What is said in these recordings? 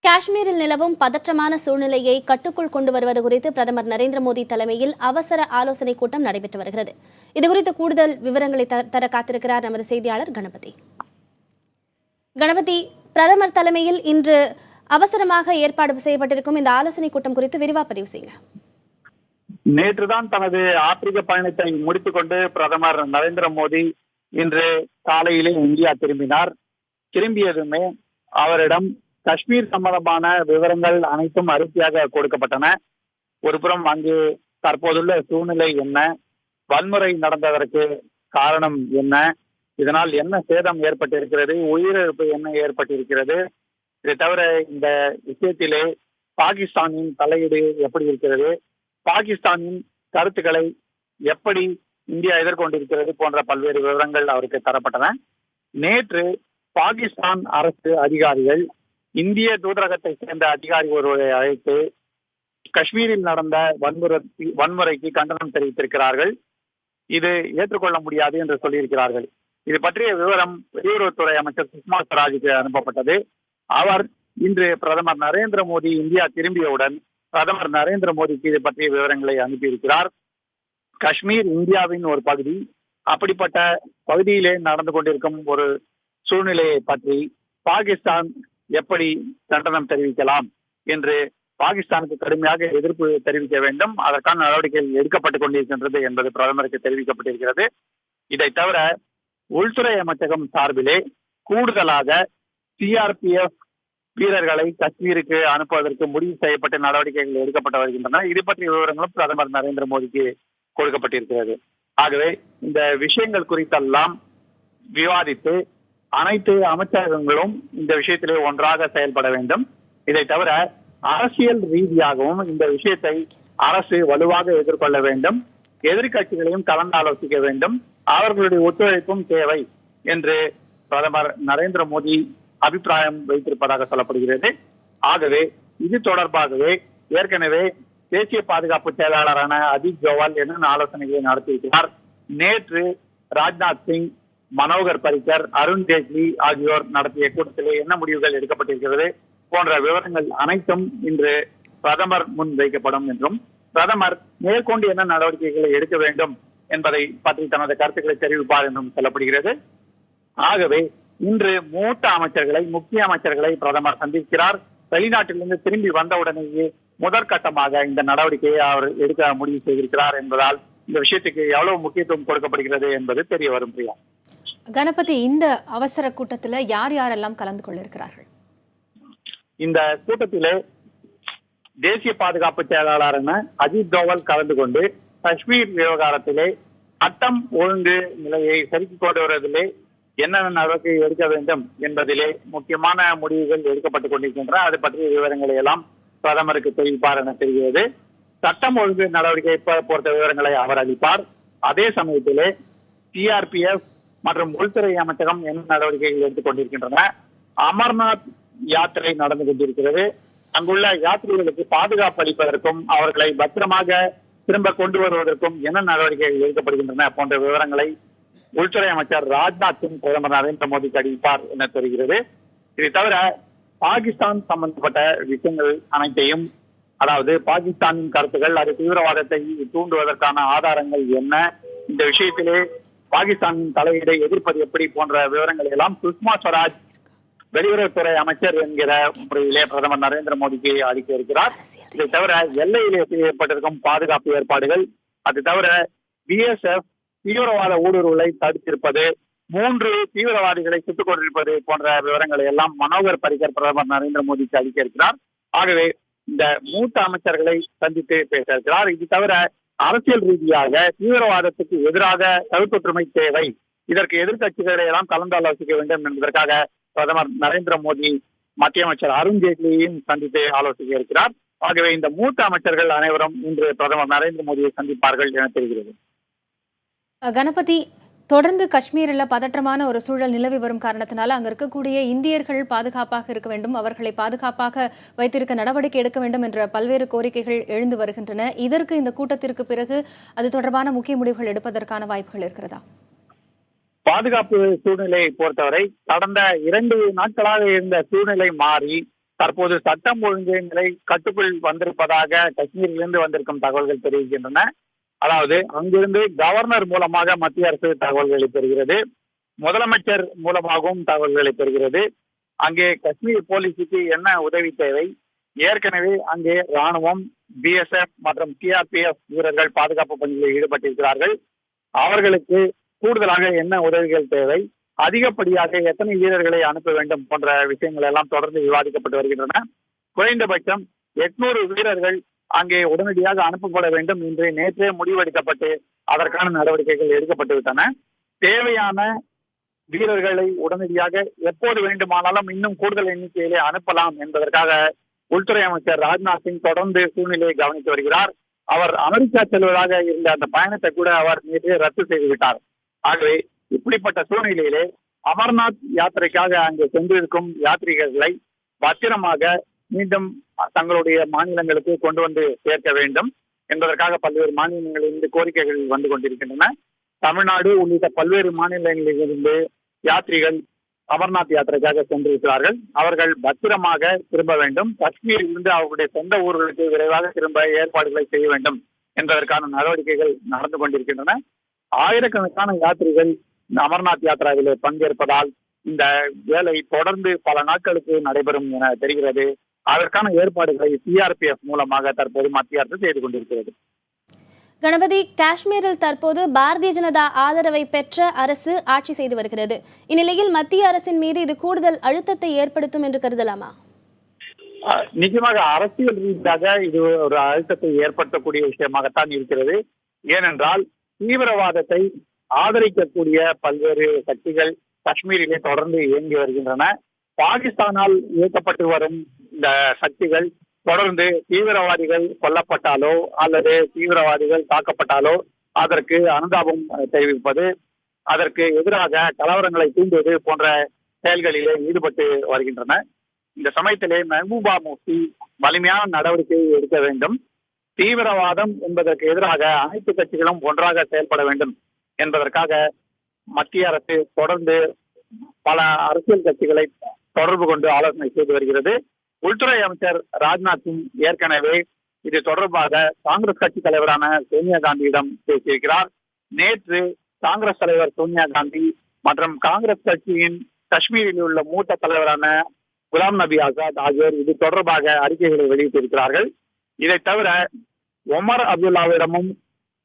காஷ்மீரில் நிலவும் பதற்றமான சூழ்நிலையை கட்டுக்குள் கொண்டு வருவது குறித்து பிரதமர் நரேந்திர மோடி தலைமையில் அவசர ஆலோசனைக் கூட்டம் நடைபெற்று வருகிறது. இதுகுறித்து கூடுதல் விவரங்களை தர காத்திருக்கிறார் நமது செய்தியாளர் கணபதி. கணபதி, பிரதமர் தலைமையில் இன்று அவசரமாக ஏற்பாடு செய்யப்பட்டிருக்கும் இந்த ஆலோசனைக் கூட்டம் குறித்து விரிவாக பதிவு செய்யுங்க. நேற்றுதான் தனது ஆப்பிரிக்க பயணத்தை முடித்துக் கொண்டு பிரதமர் நரேந்திர மோடி இன்று காலையிலே இந்தியா திரும்பினார். திரும்பியதுமே அவரிடம் காஷ்மீர் சம்பந்தமான விவரங்கள் அனைத்தும் அரிசியாக கொடுக்கப்பட்டன. ஒருபுறம் அங்கு தற்போதுள்ள சூழ்நிலை என்ன, வன்முறை நடந்ததற்கு காரணம் என்ன, இதனால் என்ன சேதம் ஏற்பட்டிருக்கிறது, உயிரிழப்பு என்ன ஏற்பட்டிருக்கிறது, இதை தவிர இந்த விஷயத்திலே பாகிஸ்தானின் தலையீடு எப்படி இருக்கிறது, பாகிஸ்தானின் கருத்துக்களை எப்படி இந்தியா எதிர்கொண்டிருக்கிறது போன்ற பல்வேறு விவரங்கள் அவருக்கு தரப்பட்டன. நேற்று பாகிஸ்தான் அரசு அதிகாரிகள் இந்திய தூதரகத்தை சேர்ந்த அதிகாரி ஒருவரை அழைத்து காஷ்மீரில் நடந்த வன்முறைக்கு கண்டனம் தெரிவித்திருக்கிறார்கள். இது ஏற்றுக்கொள்ள முடியாது என்று சொல்லியிருக்கிறார்கள். இது பற்றிய விவரம் வெளியுறவுத்துறை அமைச்சர் சுஷ்மா ஸ்வராஜுக்கு அனுப்பப்பட்டது. அவர் இன்று பிரதமர் நரேந்திர மோடி இந்தியா திரும்பியவுடன் பிரதமர் நரேந்திர மோடிக்கு இது பற்றிய விவரங்களை அனுப்பியிருக்கிறார். காஷ்மீர் இந்தியாவின் ஒரு பகுதி. அப்படிப்பட்ட பகுதியிலே நடந்து கொண்டிருக்கும் ஒரு சூழ்நிலையை பற்றி பாகிஸ்தான் எப்படி கண்டனம் தெரிவிக்கலாம் என்று பாகிஸ்தானுக்கு கடுமையாக எதிர்ப்பு தெரிவிக்க வேண்டும், அதற்கான நடவடிக்கைகள் எடுக்கப்பட்டுக் கொண்டிருக்கின்றது என்பது பிரதமருக்கு தெரிவிக்கப்பட்டிருக்கிறது. இதை தவிர உள்துறை அமைச்சகம் சார்பிலே கூடுதலாக சிஆர்பிஎஃப் வீரர்களை காஷ்மீருக்கு அனுப்புவதற்கு முடிவு செய்யப்பட்ட நடவடிக்கைகள் எடுக்கப்பட்டு வருகின்றன. இது பற்றிய விவரங்களும் பிரதமர் நரேந்திர மோடிக்கு கொடுக்கப்பட்டிருக்கிறது. ஆகவே இந்த விஷயங்கள் குறித்தெல்லாம் விவாதித்து அனைத்து அமைச்சகங்களும் இந்த விஷயத்திலே ஒன்றாக செயல்பட வேண்டும். இதை தவிர அரசியல் ரீதியாகவும் இந்த விஷயத்தை அரசு வலுவாக எதிர்கொள்ள வேண்டும். எதிர்கட்சிகளையும் கலந்து ஆலோசிக்க வேண்டும். அவர்களுடைய ஒத்துழைப்பும் தேவை என்று பிரதமர் நரேந்திர மோடி அபிப்பிராயம் வைத்திருப்பதாக சொல்லப்படுகிறது. ஆகவே இது தொடர்பாகவே ஏற்கனவே தேசிய பாதுகாப்பு செயலாளரான அஜித் தோவல் என்ன ஆலோசனைகளை நடத்தியிருக்கிறார். நேற்று ராஜ்நாத் சிங், மனோகர் பரிக்கர், அருண் ஜேட்லி ஆகியோர் நடத்திய கூட்டத்திலே என்ன முடிவுகள் எடுக்கப்பட்டிருக்கிறது போன்ற விவரங்கள் அனைத்தும் இன்று பிரதமர் முன் வைக்கப்படும் என்றும் பிரதமர் மேற்கொண்டு என்ன நடவடிக்கைகளை எடுக்க வேண்டும் என்பதை பற்றி தனது கருத்துக்களை தெரிவிப்பார் என்றும் சொல்லப்படுகிறது. ஆகவே இன்று மூத்த அமைச்சர்களை, முக்கிய அமைச்சர்களை பிரதமர் சந்திக்கிறார். வெளிநாட்டிலிருந்து திரும்பி வந்தவுடனேயே முதற்கட்டமாக இந்த நடவடிக்கையை அவர் எடுக்க முடிவு செய்திருக்கிறார் என்பதால் இந்த விஷயத்துக்கு எவ்வளவு முக்கியத்துவம் கொடுக்கப்படுகிறது என்பது தெரிய வரும். பிரியா, கணபதி, இந்த அவசர கூட்டத்தில் யார் யாரெல்லாம் கலந்து கொள்ள இருக்கிறார்கள்? இந்த கூட்டத்திலே தேசிய பாதுகாப்பு செயலாளரான அஜித் தோவல் கலந்து கொண்டு காஷ்மீர் விவகாரத்திலே சட்டம் ஒழுங்கு நிலையை சரிக்கு கொண்டு வருவதிலே என்னென்ன நடவடிக்கை எடுக்க வேண்டும் என்பதிலே முக்கியமான முடிவுகள் எடுக்கப்பட்டுக் கொண்டிருக்கின்றன. அது பற்றிய விவரங்களை எல்லாம் பிரதமருக்கு தெரிவிப்பார் என தெரிகிறது. சட்டம் ஒழுங்கு நடவடிக்கை பொறுத்த விவரங்களை அவர் அளிப்பார். அதே சமயத்திலே சிஆர்பிஎஃப் மற்றும் உள்துறை அமைச்சகம் என்ன நடவடிக்கைகள் எடுத்துக் கொண்டிருக்கின்றன. அமர்நாத் யாத்திரை நடந்து கொண்டிருக்கிறது. அங்குள்ள யாத்திரிகளுக்கு பாதுகாப்பு அளிப்பதற்கும் அவர்களை பத்திரமாக திரும்ப கொண்டு வருவதற்கும் என்ன நடவடிக்கைகள் எடுக்கப்படுகின்றன போன்ற விவரங்களை உள்துறை அமைச்சர் ராஜ்நாத் சிங் பிரதமர் நரேந்திர மோடிக்கு அறிவிப்பார் என தெரிகிறது. இதை தவிர பாகிஸ்தான் சம்பந்தப்பட்ட விஷயங்கள் அனைத்தையும், அதாவது பாகிஸ்தானின் கருத்துக்கள், அது தீவிரவாதத்தை தூண்டுவதற்கான ஆதாரங்கள் என்ன, இந்த விஷயத்திலே பாகிஸ்தானின் தலையீடை எதிர்ப்பது எப்படி போன்ற விவரங்களை எல்லாம் சுஷ்மா ஸ்வராஜ் வெளியுறவுத்துறை அமைச்சர் என்கிற முறையிலே பிரதமர் நரேந்திர மோடிக்கு அளிக்க இருக்கிறார். இதை தவிர எல்லையிலே செய்யப்பட்டிருக்கும் பாதுகாப்பு ஏற்பாடுகள், அது தவிர பிஎஸ்எஃப் தீவிரவாத ஊடுருவலை தடுத்திருப்பது, 3 தீவிரவாதிகளை சுட்டுக் கொண்டிருப்பது போன்ற விவரங்களை எல்லாம் மனோகர் பரிக்கர் பிரதமர் நரேந்திர மோடிக்கு அளிக்க இருக்கிறார். ஆகவே இந்த மூத்த அமைச்சர்களை சந்தித்து பேச இருக்கிறார். இது தவிர அரசியல் ரீதியாக தீவிரவாதத்துக்கு எதிராக கருத்தொற்றுமை தேவை, இதற்கு எதிர்கட்சிகளை எல்லாம் கலந்து ஆலோசிக்க வேண்டும் என்பதற்காக பிரதமர் நரேந்திர மோடி மத்திய அமைச்சர் அருண் ஜேட்லியையும் சந்தித்து ஆலோசிக்க இருக்கிறார். ஆகவே இந்த மூத்த அமைச்சர்கள் அனைவரும் இன்று பிரதமர் நரேந்திர மோடியை சந்திப்பார்கள் என தெரிகிறது. கணபதி, தொடர்ந்து காஷ்மீரில் பதற்றமான ஒரு சூழல் நிலவி வரும் காரணத்தினால அங்க இருக்கக்கூடிய இந்தியர்கள் பாதுகாப்பாக இருக்க வேண்டும், அவர்களை பாதுகாப்பாக வைத்திருக்க நடவடிக்கை எடுக்க வேண்டும் என்ற பல்வேறு கோரிக்கைகள் எழுந்து வருகின்றன. இதற்கு இந்த கூட்டத்திற்கு பிறகு அது தொடர்பான முக்கிய முடிவுகள் எடுப்பதற்கான வாய்ப்புகள் இருக்கிறதா? பாதுகாப்பு சூழ்நிலையை பொறுத்தவரை கடந்த 2 நாட்களாக இருந்த சூழ்நிலை மாறி தற்போது சட்டம் ஒழுங்கு நிலை கட்டுக்குள் வந்திருப்பதாக காஷ்மீரிலிருந்து வந்திருக்கும் தகவல்கள் தெரிவிக்கின்றன. அதாவது அங்கிருந்து கவர்னர் மூலமாக மத்திய அரசு தகவல்களை பெறுகிறது, முதலமைச்சர் மூலமாகவும் தகவல்களை பெறுகிறது. அங்கே காஷ்மீர் போலீஸுக்கு என்ன உதவி தேவை, ஏற்கனவே அங்கே ராணுவம், பிஎஸ்எஃப் மற்றும் சிஆர்பிஎஃப் வீரர்கள் பாதுகாப்பு பணிகளில் ஈடுபட்டிருக்கிறார்கள். அவர்களுக்கு கூடுதலாக என்ன உதவிகள் தேவை, அதிகப்படியாக எத்தனை வீரர்களை அனுப்ப வேண்டும் போன்ற விஷயங்கள் எல்லாம் தொடர்ந்து விவாதிக்கப்பட்டு வருகின்றன. குறைந்தபட்சம் 800 வீரர்கள் அங்கே உடனடியாக அனுப்பப்பட வேண்டும் என்று நேற்றே முடிவெடுக்கப்பட்டு அதற்கான நடவடிக்கைகள் எடுக்கப்பட்டு விட்டன. தேவையான வீரர்களை உடனடியாக எப்போது வேண்டுமானாலும் இன்னும் கூடுதல் எண்ணிக்கையிலே அனுப்பலாம் என்பதற்காக உள்துறை அமைச்சர் ராஜ்நாத் சிங் தொடர்ந்து சூழ்நிலையை கவனித்து வருகிறார். அவர் அமெரிக்கா செல்வதாக இருந்த அந்த பயணத்தை கூட அவர் நேற்று ரத்து செய்துவிட்டார். ஆகவே இப்படிப்பட்ட சூழ்நிலையிலே அமர்நாத் யாத்திரைக்காக அங்கே சென்றிருக்கும் யாத்ரீகர்களை பத்திரமாக மீண்டும் தங்களுடைய மாநிலங்களுக்கு கொண்டு வந்து சேர்க்க வேண்டும் என்பதற்காக பல்வேறு மாநிலங்களிலிருந்து கோரிக்கைகள் வந்து கொண்டிருக்கின்றன. தமிழ்நாடு உள்ளிட்ட பல்வேறு மாநிலங்களிலிருந்து யாத்ரிகள் அமர்நாத் யாத்திரைக்காக சென்றிருக்கிறார்கள். அவர்கள் பத்திரமாக திரும்ப வேண்டும், காஷ்மீரில் இருந்து அவர்களுடைய சொந்த ஊர்களுக்கு விரைவாக திரும்ப ஏற்பாடுகளை செய்ய வேண்டும் என்பதற்கான நடவடிக்கைகள் நடந்து கொண்டிருக்கின்றன. ஆயிரக்கணக்கான யாத்திரிகள் இந்த அமர்நாத் யாத்திராவிலே பங்கேற்பதால் இந்த வேலை தொடர்ந்து பல நாட்களுக்கு நடைபெறும் என தெரிகிறது. அதற்கான ஏற்பாடுகளை சிஆர்பிஎஃப் மூலமாக தற்போது மத்திய அரசு செய்து கொண்டிருக்கிறது. கணபதி, காஷ்மீரில் தற்போது பாரதிய ஜனதா ஆதரவை பெற்ற அரசு ஆட்சி செய்து வருகிறது. இந்நிலையில் மத்திய அரசின் மீது இது கூடுதல் அழுத்தத்தை ஏற்படுத்தும் என்று கருதலாமா? நிச்சயமாக அரசியல் ரீதியாக இது ஒரு அழுத்தத்தை ஏற்படுத்தக்கூடிய விஷயமாகத்தான் இருக்கிறது. ஏனென்றால் தீவிரவாதத்தை ஆதரிக்கக்கூடிய பல்வேறு சக்திகள் காஷ்மீரிலே தொடர்ந்து இயங்கி வருகின்றன. பாகிஸ்தானால் இயக்கப்பட்டு வரும் இந்த சக்திகள் தொடர்ந்து தீவிரவாதிகள் கொல்லப்பட்டாலோ அல்லது தீவிரவாதிகள் தாக்கப்பட்டாலோ அதற்கு அனுதாபம் தெரிவிப்பது, அதற்கு எதிராக கலவரங்களை தூண்டுவது போன்ற செயல்களிலே ஈடுபட்டு வருகின்றன. இந்த சமயத்திலே மெஹபூபா முஃப்தி வலிமையான நடவடிக்கை எடுக்க வேண்டும். தீவிரவாதம் என்பதற்கு எதிராக அனைத்து கட்சிகளும் ஒன்றாக செயல்பட வேண்டும் என்பதற்காக மத்திய அரசு தொடர்ந்து பல அரசியல் கட்சிகளை தொடர்பு கொண்டு ஆலோசனை செய்து வருகிறது. உள்துறை அமைச்சர் ராஜ்நாத் சிங் ஏற்கனவே இது தொடர்பாக காங்கிரஸ் கட்சி தலைவரான சோனியா காந்தியிடம் பேசியிருக்கிறார். நேற்று காங்கிரஸ் தலைவர் சோனியா காந்தி மற்றும் காங்கிரஸ் கட்சியின் காஷ்மீரில் உள்ள மூத்த தலைவரான குலாம் நபி ஆசாத் ஆகியோர் இது தொடர்பாக அறிக்கைகளை வெளியிட்டிருக்கிறார்கள். இதை தவிர ஒமர் அப்துல்லாவிடமும்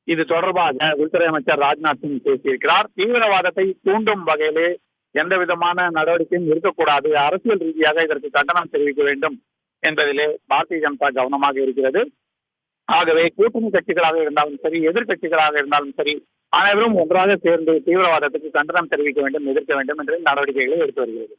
இது தொடர்பாக உள்துறை அமைச்சர் ராஜ்நாத் சிங் பேசியிருக்கிறார். தீவிரவாதத்தை தூண்டும் வகையிலே எந்த விதமான நடவடிக்கையும் இருக்கக்கூடாது, அரசியல் ரீதியாக இதற்கு கண்டனம் தெரிவிக்க வேண்டும் என்பதிலே பாரதிய ஜனதா கவனமாக இருக்கிறது. ஆகவே கூட்டணி கட்சிகளாக இருந்தாலும் சரி, எதிர்கட்சிகளாக இருந்தாலும் சரி, அனைவரும் ஒன்றாக சேர்ந்து தீவிரவாதத்துக்கு கண்டனம் தெரிவிக்க வேண்டும், எதிர்க்க வேண்டும் என்ற நடவடிக்கைகளை எடுத்து வருகிறது.